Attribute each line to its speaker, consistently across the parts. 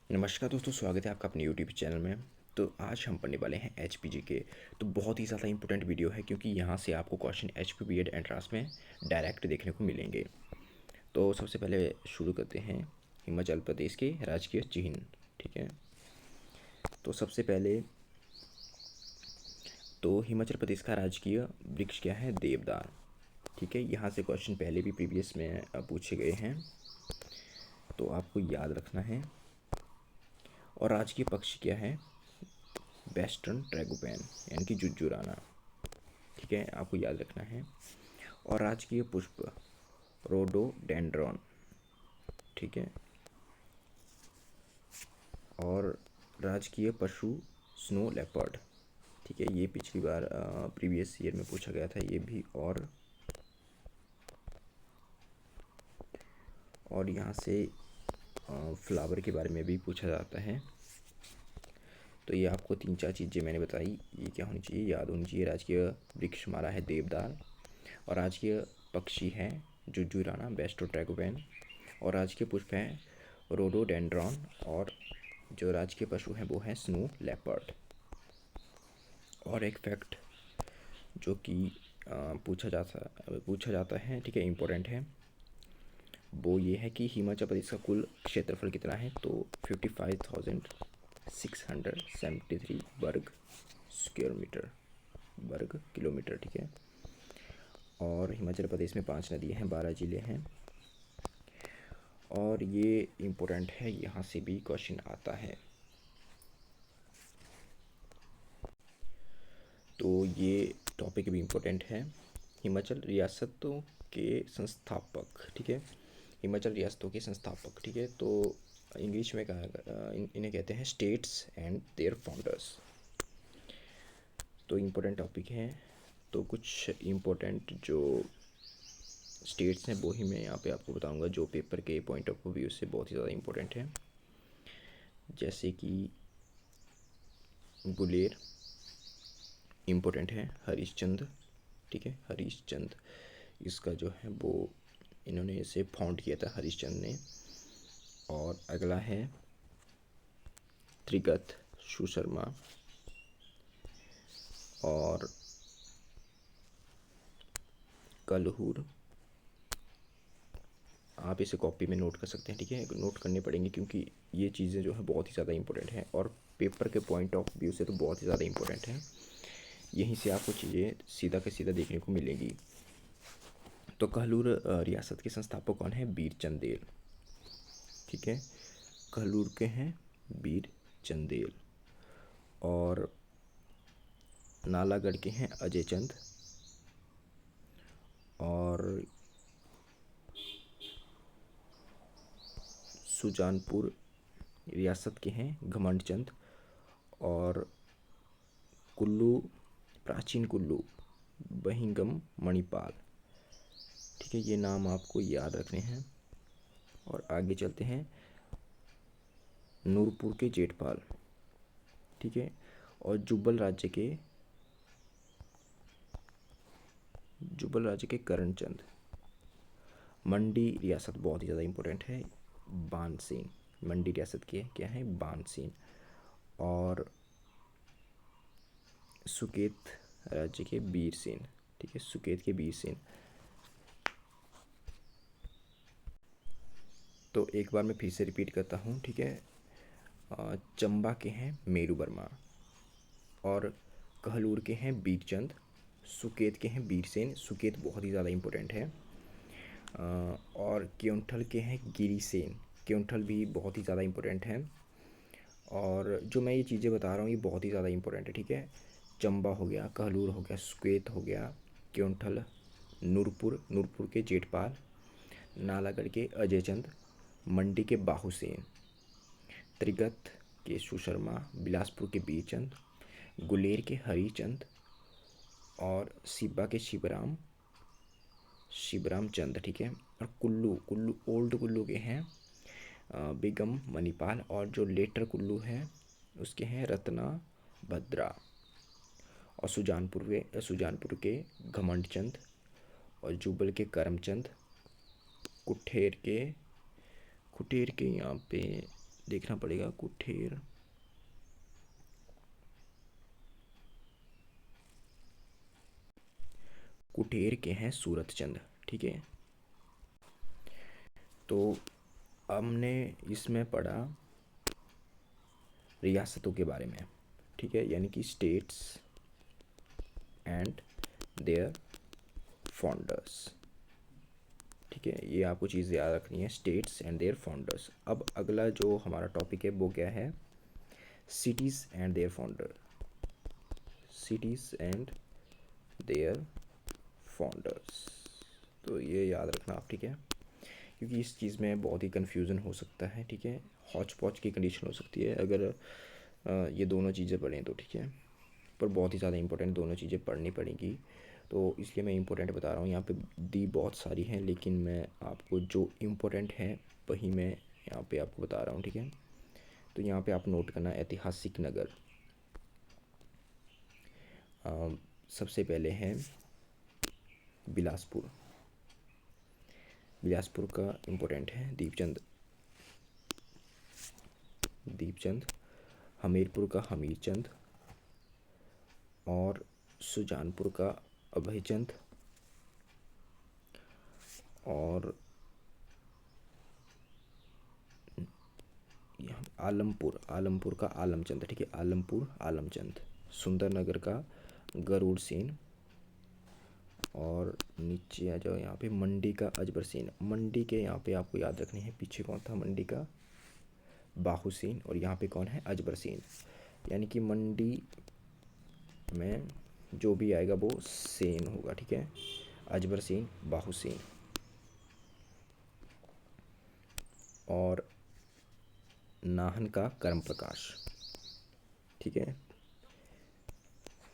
Speaker 1: नमस्कार दोस्तों, स्वागत है आपका अपने यूट्यूब चैनल में। तो आज हम पढ़ने वाले हैं एचपीजी के। तो बहुत ही ज़्यादा इंपॉर्टेंट वीडियो है क्योंकि यहाँ से आपको क्वेश्चन एचपी बीएड एंट्रेंस में डायरेक्ट देखने को मिलेंगे। तो सबसे पहले शुरू करते हैं हिमाचल प्रदेश के राजकीय चिन्ह। ठीक है, तो सबसे पहले तो हिमाचल प्रदेश का राजकीय वृक्ष क्या है? देवदार। ठीक है, यहाँ से क्वेश्चन पहले भी प्रीवियस में पूछे गए हैं, तो आपको याद रखना है। और राजकीय पक्षी क्या है? वेस्टर्न ट्रैगोपैन यानी कि जुज्जुराना। ठीक है, आपको याद रखना है। और राजकीय पुष्प रोडोडेंड्रॉन। ठीक है, और राजकीय पशु स्नो लेपर्ड। ठीक है, ये पिछली बार प्रीवियस ईयर में पूछा गया था ये भी। और यहाँ से फ्लावर के बारे में भी पूछा जाता है। तो ये आपको 3-4 चीज़ें मैंने बताई, ये क्या होनी चाहिए, याद होनी चाहिए। राजकीय वृक्ष हमारा है देवदार, और राजकीय पक्षी है जुजुराना बेस्टो ट्रैगोपैन, और राजकीय पुष्प है रोडोडेंड्रॉन, और जो राजकीय पशु है वो है स्नो लेपर्ड। और एक फैक्ट जो कि पूछा जाता है, ठीक है, इम्पोर्टेंट है, वो ये है कि हिमाचल प्रदेश का कुल क्षेत्रफल कितना है? तो 55,673 वर्ग किलोमीटर। ठीक है, और हिमाचल प्रदेश में 5 नदियाँ हैं, 12 ज़िले हैं। और ये इम्पोर्टेंट है, यहाँ से भी क्वेश्चन आता है। तो ये टॉपिक भी इम्पोर्टेंट है। हिमाचल रियासतों के संस्थापक। ठीक है, हिमाचल रियासतों के संस्थापक। ठीक है, तो इंग्लिश में इन्हें कहते हैं स्टेट्स एंड देयर फाउंडर्स। तो इम्पोर्टेंट टॉपिक है। तो कुछ इम्पोर्टेंट जो स्टेट्स हैं वो ही मैं यहाँ पे आपको बताऊंगा, जो पेपर के पॉइंट ऑफ व्यू से बहुत ही ज़्यादा इम्पोर्टेंट है। जैसे कि गुलेर इम्पोर्टेंट है, हरिश्चंद्र। ठीक है, हरिश्चंद्र इसका जो है वो इन्होंने इसे फाउंड किया था, हरिश्चंद्र ने। और अगला है त्रिगत सुशर्मा, और कलहूर। आप इसे कॉपी में नोट कर सकते हैं। ठीक है, नोट करने पड़ेंगे क्योंकि ये चीज़ें जो है बहुत ही ज़्यादा इंपॉर्टेंट हैं, और पेपर के पॉइंट ऑफ व्यू से तो बहुत ही ज़्यादा इंपॉर्टेंट है। यहीं से आपको चीज़ें सीधा के सीधा देखने को मिलेंगी। तो कहलूर रियासत के संस्थापक कौन है? बीर चंदेल। ठीक है, कहलूर के हैं बीर चंदेल। और नालागढ़ के हैं अजय चंद। और सुजानपुर रियासत के हैं घमंड चंद। और कुल्लू, प्राचीन कुल्लू बहिंगम मणिपाल। ठीक है, ये नाम आपको याद रखने हैं। और आगे चलते हैं, नूरपुर के जेठपाल। ठीक है, और जुब्बल राज्य के करणचंद। मंडी रियासत बहुत ही ज़्यादा इम्पोर्टेंट है, बानसीन। मंडी रियासत के क्या है? बानसीन। और सुकेत राज्य के बीर सेन। ठीक है, सुकेत के बीर सेन। तो एक बार मैं फिर से रिपीट करता हूँ। ठीक है, चंबा के हैं मेरू वर्मा, और कहलूर के हैं बीरचंद, सुकेत के हैं बीर सेन। सुकेत बहुत ही ज़्यादा इम्पोर्टेंट है। और क्योंठल के हैं गिरी सेन। क्योंठल भी बहुत ही ज़्यादा इम्पोर्टेंट है। और जो मैं ये चीज़ें बता रहा हूँ ये बहुत ही ज़्यादा इम्पोर्टेंट है। ठीक है, चंबा हो गया, कहलूर हो गया, सुकेत हो गया, क्योंठल, नूरपुर के जेठपाल, नालागढ़ के अजय चंद, मंडी के बाहुसेन, त्रिगत के सुशर्मा, बिलासपुर के बीरचंद, गुलेर के हरिचंद, और सिब्बा के शिवराम चंद। ठीक है, और कुल्लू ओल्ड कुल्लू के हैं बेगम मणिपाल, और जो लेटर कुल्लू है उसके हैं रत्ना भद्रा। और सुजानपुर के घमंड चंद, और जुब्बल के करमचंद, कुठेर के यहाँ पे देखना पड़ेगा। कुठेर, कुठेर के हैं सूरत चंद। ठीक है, तो हमने इसमें पढ़ा रियासतों के बारे में। ठीक है, यानी कि स्टेट्स एंड देयर फाउंडर्स। ठीक है, ये आपको चीज़ याद रखनी है, स्टेट्स एंड देयर फाउंडर्स। अब अगला जो हमारा टॉपिक है वो क्या है, cities and their founder. Cities and their founders, तो ये याद रखना आप। ठीक है, क्योंकि इस चीज़ में बहुत ही कन्फ्यूज़न हो सकता है। ठीक है, हौच पौच की कंडीशन हो सकती है अगर ये दोनों चीज़ें पढ़ें तो। ठीक है, पर बहुत ही ज़्यादा इंपॉर्टेंट दोनों चीज़ें पढ़नी पड़ेंगी, तो इसलिए मैं इम्पोर्टेंट बता रहा हूँ। यहाँ पे दी बहुत सारी हैं, लेकिन मैं आपको जो इम्पोर्टेंट है वही मैं यहाँ पे आपको बता रहा हूँ। ठीक है, तो यहाँ पे आप नोट करना, ऐतिहासिक नगर। सबसे पहले है बिलासपुर। बिलासपुर का इम्पोर्टेंट है दीपचंद। दीपचंद। हमीरपुर का हमीरचंद, और सुजानपुर का अभयचंद, और यहाँ आलमपुर, आलमपुर का आलमचंद। ठीक है, आलमपुर आलमचंद। सुंदरनगर का गरुड़ सेन, और नीचे आ जाओ, यहाँ पे मंडी का अजबर सेन। मंडी के यहाँ पे आपको याद रखनी है, पीछे कौन था मंडी का, बाहुसेन, और यहाँ पे कौन है, अजबर सेन। यानी कि मंडी में जो भी आएगा वो सेन होगा। ठीक है, अजबर सेन, बाहुसेन। और नाहन का कर्म प्रकाश। ठीक है,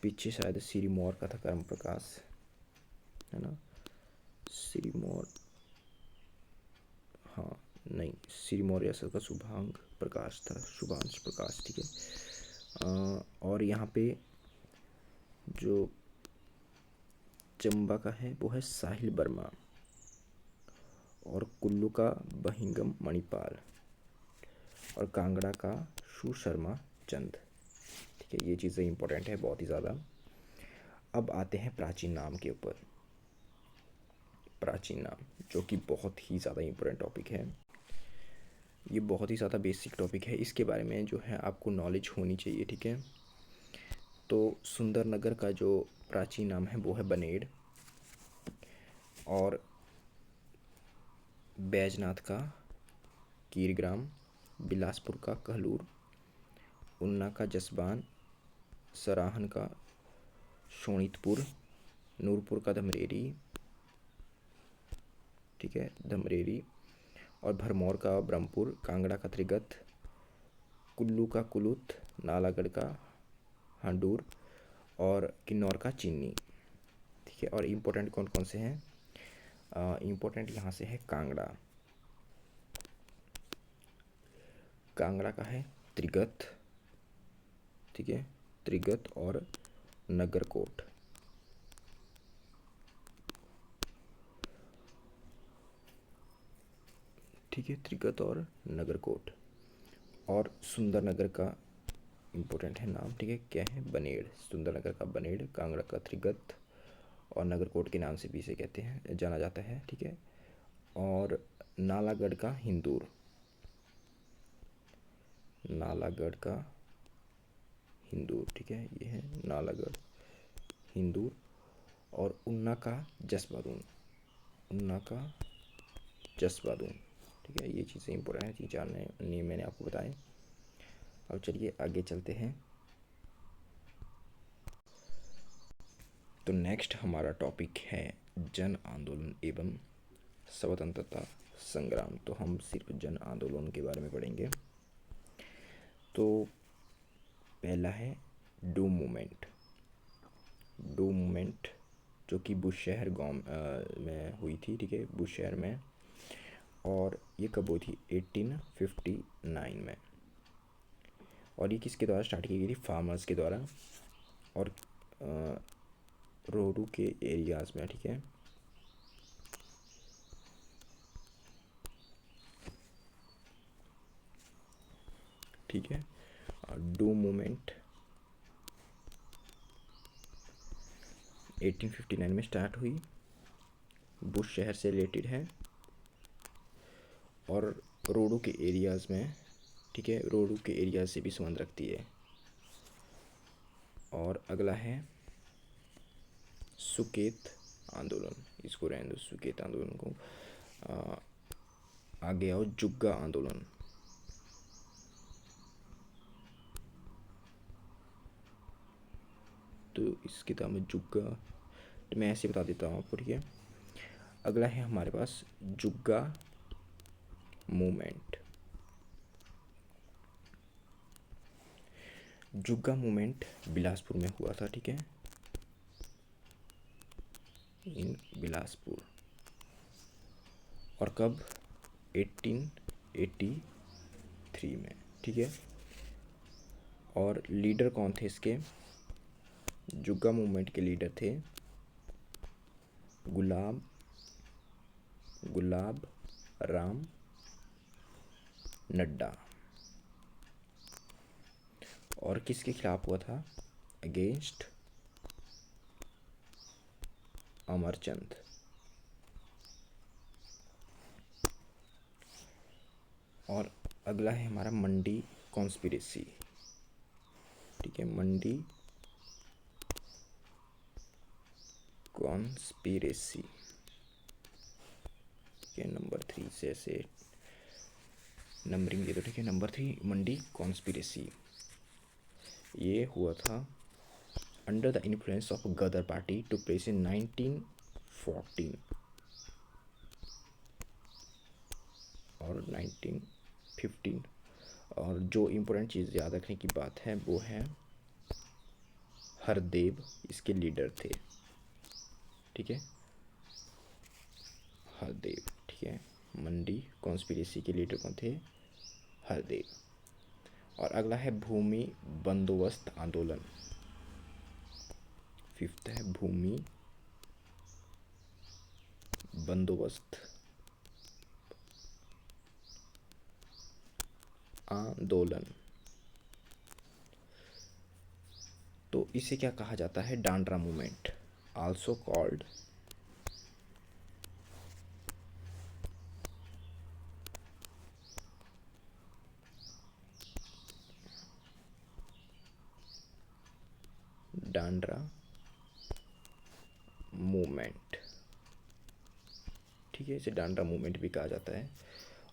Speaker 1: पीछे शायद सिरमौर का था कर्म प्रकाश, है ना, सिरमौर, हाँ नहीं, सिरमौर ऐसा का शुभांग प्रकाश था, शुभांश प्रकाश। ठीक है, और यहाँ पे जो चंबा का है वो है साहिल वर्मा, और कुल्लू का बहिंगम मणिपाल, और कांगड़ा का सुशर्मा चंद। ठीक है, ये चीज़ें इंपॉर्टेंट है बहुत ही ज़्यादा। अब आते हैं प्राचीन नाम के ऊपर। प्राचीन नाम, जो कि बहुत ही ज़्यादा इंपॉर्टेंट टॉपिक है। ये बहुत ही ज़्यादा बेसिक टॉपिक है, इसके बारे में जो है आपको नॉलेज होनी चाहिए। ठीक है, तो सुंदरनगर का जो प्राचीन नाम है वो है बनेड़, और बैजनाथ का कीरग्राम, बिलासपुर का कहलूर, उन्ना का जसबान, सराहन का शोणितपुर, नूरपुर का धमरेरी। ठीक है, धमरेरी, और भरमौर का ब्रह्मपुर, कांगड़ा का त्रिगत, कुल्लू का कुलुत, नालागढ़ का हांडूर, और किन्नौर का चीनी। ठीक है, और इम्पोर्टेंट कौन कौन से हैं, इम्पोर्टेंट यहाँ से है कांगड़ा। कांगड़ा का है त्रिगत। ठीक है, त्रिगत और नगरकोट। ठीक है, त्रिगत और नगरकोट। और सुंदरनगर का इम्पोर्टेंट है नाम। ठीक है, क्या है, बनेड़। सुंदरनगर का बनेड़, कांगड़ा का त्रिगत, और नगरकोट के नाम से भी इसे कहते हैं, जाना जाता है। ठीक है, और नालागढ़ का हिंदूर, नालागढ़ का हिंदूर। ठीक है, ये है नालागढ़ हिंदूर, और उन्ना का जसबादून, उन्ना का जसबादून। ठीक है, ये चीज़ें इंपॉर्टेंट है, चीज़ जानने नहीं मैंने आपको बताए। अब चलिए आगे चलते हैं। तो नेक्स्ट हमारा टॉपिक है जन आंदोलन एवं स्वतंत्रता संग्राम। तो हम सिर्फ जन आंदोलन के बारे में पढ़ेंगे। तो पहला है डू मूवमेंट। डू मूवमेंट जो कि बुशहर गांव में हुई थी। ठीक है, बुशहर में, और ये कब हुई थी, 1859 में। और ये किसके द्वारा स्टार्ट की गई थी, फार्मर्स के द्वारा, और रोडू के एरियाज़ में। ठीक है, ठीक है। डू मूवमेंट 1859 में स्टार्ट हुई, बुश शहर से रिलेटेड है और रोडू के एरियाज़ में, ठीक है, रोडू के एरिया से भी संबंध रखती है। और अगला है सुकेत आंदोलन, इसको रहने दो सुकेत आंदोलन को। आगे आओ जुग्गा आंदोलन। तो इस किताब में जुग्गा, तो मैं ऐसे बता देता हूँ आपको, ठीक है। अगला है हमारे पास जुग्गा मूवमेंट। जुग्गा मूवमेंट बिलासपुर में हुआ था, ठीक है, इन बिलासपुर। और कब? 1883 में, ठीक है। और लीडर कौन थे इसके? जुग्गा मूवमेंट के लीडर थे गुलाब राम नड्डा। और किसके खिलाफ हुआ था? अगेंस्ट अमरचंद। और अगला है हमारा मंडी कॉन्स्पिरेसी, ठीक है, मंडी कॉन्स्पिरेसी, ठीक है, नंबर 3 से ऐसे नंबरिंग दे दो, ठीक है। नंबर 3 मंडी कॉन्स्पिरेसी, ये हुआ था under the influence of Ghadar party, took place in 1914 और 1915। और जो इम्पोर्टेंट चीज़ याद रखने की बात है वो है हरदेव इसके लीडर थे, ठीक है, हरदेव, ठीक है। मंडी कॉन्स्पिरेसी के लीडर कौन थे? हरदेव। और अगला है भूमि बंदोबस्त आंदोलन। 5th है भूमि बंदोबस्त आंदोलन। तो इसे क्या कहा जाता है? डांडरा मूवमेंट, आल्सो कॉल्ड डांडरा मूवमेंट, ठीक है, इसे डांडरा मूवमेंट भी कहा जाता है।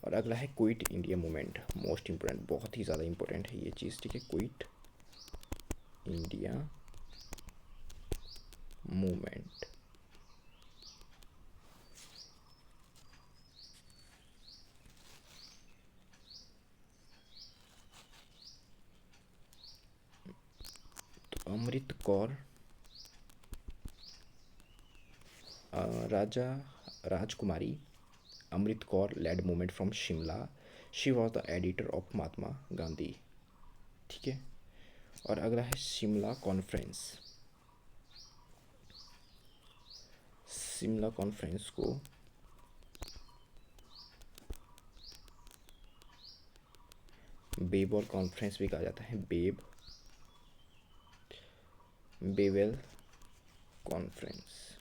Speaker 1: और अगला है quit India movement, most important, बहुत ही ज़्यादा इम्पोर्टेंट है ये चीज़, ठीक है, क्विट इंडिया मूवमेंट। तो अमृत कौर राजकुमारी Amrit Kaur led movement from Shimla, she was the editor of Mahatma Gandhi, ठीक है। और अगला है शिमला कॉन्फ्रेंस। शिमला कॉन्फ्रेंस को बेबल कॉन्फ्रेंस भी कहा जाता है, बेवेल कॉन्फ्रेंस,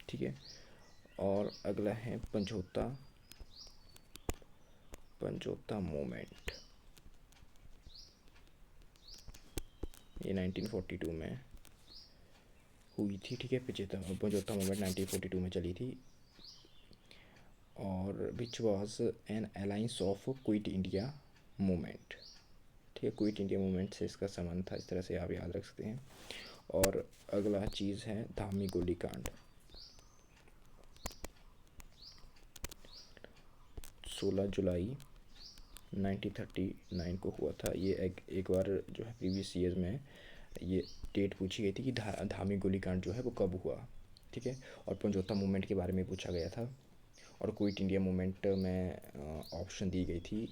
Speaker 1: ठीक है। और अगला है पंजोता मूवमेंट, ये 1942 में हुई थी, ठीक है। पंजोता मूवमेंट 1942 में चली थी। और which was an alliance of quit India movement, ठीक है, क्विट इंडिया मूवमेंट से इसका संबंध था, इस तरह से आप याद रख सकते हैं। और अगला चीज़ है धामी गोली कांड, 16 जुलाई 1939 को हुआ था। ये एक बार जो है प्रीवियस ईयर में ये डेट पूछी गई थी कि धामी गोली कांड जो है वो कब हुआ, ठीक है। और पंजोता मूवमेंट के बारे में पूछा गया था। और क्विट इंडिया मूवमेंट में ऑप्शन दी गई थी,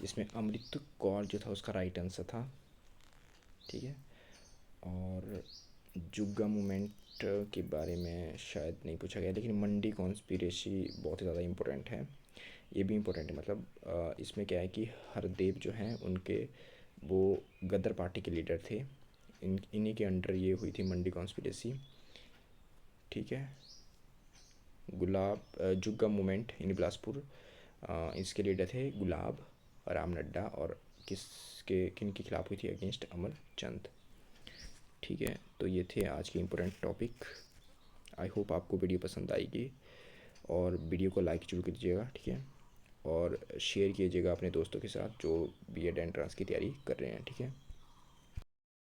Speaker 1: जिसमें अमृत कौर जो था उसका राइट आंसर था, ठीक है। और जुग्गा मूवमेंट के बारे में शायद नहीं पूछा गया, लेकिन मंडी कॉन्स्पिरेसी बहुत ही ज़्यादा इम्पोर्टेंट है। ये भी इम्पोर्टेंट है। मतलब इसमें क्या है कि हरदेव जो हैं उनके वो गदर पार्टी के लीडर थे। इन्हीं के अंडर ये हुई थी मंडी कॉन्स्पिरेसी। ठीक है। जुग्गा मूवमेंट इन बिलासपुर, इसके लीडर थे गुलाब राम नड्डा, और किन के खिलाफ हुई थी? अगेंस्ट अमरचंद। ठीक है, तो ये थे आज के इम्पोर्टेंट टॉपिक। आई होप आपको वीडियो पसंद आएगी, और वीडियो को लाइक जरूर कीजिएगा। ठीक है, और शेयर कीजिएगा अपने दोस्तों के साथ जो बीएड एंट्रेंस की तैयारी कर रहे हैं। ठीक है।